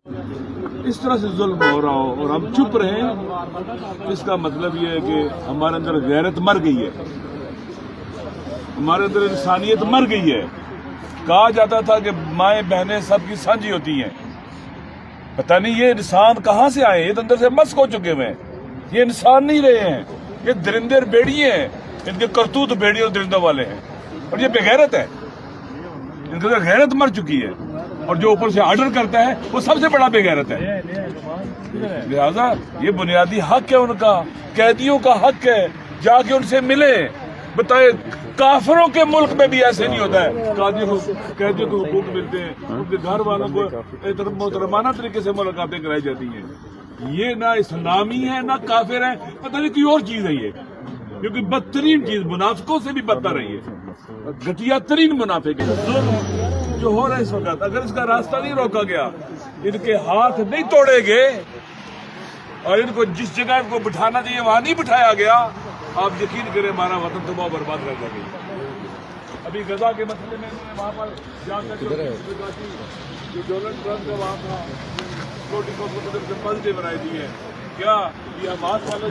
اس طرح سے ظلم ہو رہا ہو اور ہم چپ رہیں، اس کا مطلب یہ ہے کہ ہمارے اندر غیرت مر گئی ہے، ہمارے اندر انسانیت مر گئی ہے۔ کہا جاتا تھا کہ مائیں بہنیں سب کی سانجھی ہوتی ہیں، پتہ نہیں یہ انسان کہاں سے آئے، یہ تو اندر سے مسک ہو چکے ہوئے ہیں، یہ انسان نہیں رہے ہیں، یہ درندے اور بیڑیے ہیں، ان کے کرتوت بیڑیوں اور درندوں والے ہیں، اور یہ بغیرت ہے، ان کے اندر غیرت مر چکی ہے، اور جو اوپر سے آرڈر کرتا ہے وہ سب سے بڑا بغیرت ہے۔ لہذا یہ بنیادی حق ہے ان کا، قیدیوں کا حق ہے، جا کے ان سے ملے۔ بتائے کافروں کے ملک میں بھی ایسے نہیں ہوتا ہے، قیدیوں کو حقوق ملتے ہیں، ان کے گھر والوں کو محترمانہ طریقے سے ملاقاتیں کرائی جاتی ہیں۔ یہ نہ اسلامی ہے نہ کافر ہے، پتہ نہیں کوئی اور چیز ہے یہ، کیونکہ بدترین چیز منافقوں سے بھی بدتر ہے، یہ گھٹیا ترین منافق ہے۔ ظلم جو ہو رہا ہے اس وقت، اگر اس کا راستہ نہیں روکا گیا، ان کے ہاتھ نہیں توڑے گئے اور ان کو جس جگہ ان کو بٹھانا چاہیے وہاں نہیں بٹھایا گیا، آپ یقین کریں ہمارا وطن تباہ و برباد کر دیں گے۔ ابھی غزہ کے مسئلے میں انہوں نے وہاں پر جا کر جو ڈونلڈ ٹرمپ کا وہاں تھا سیکورٹی کو سے پازیٹیو بنائی دی ہے، کیا یہ حماس والے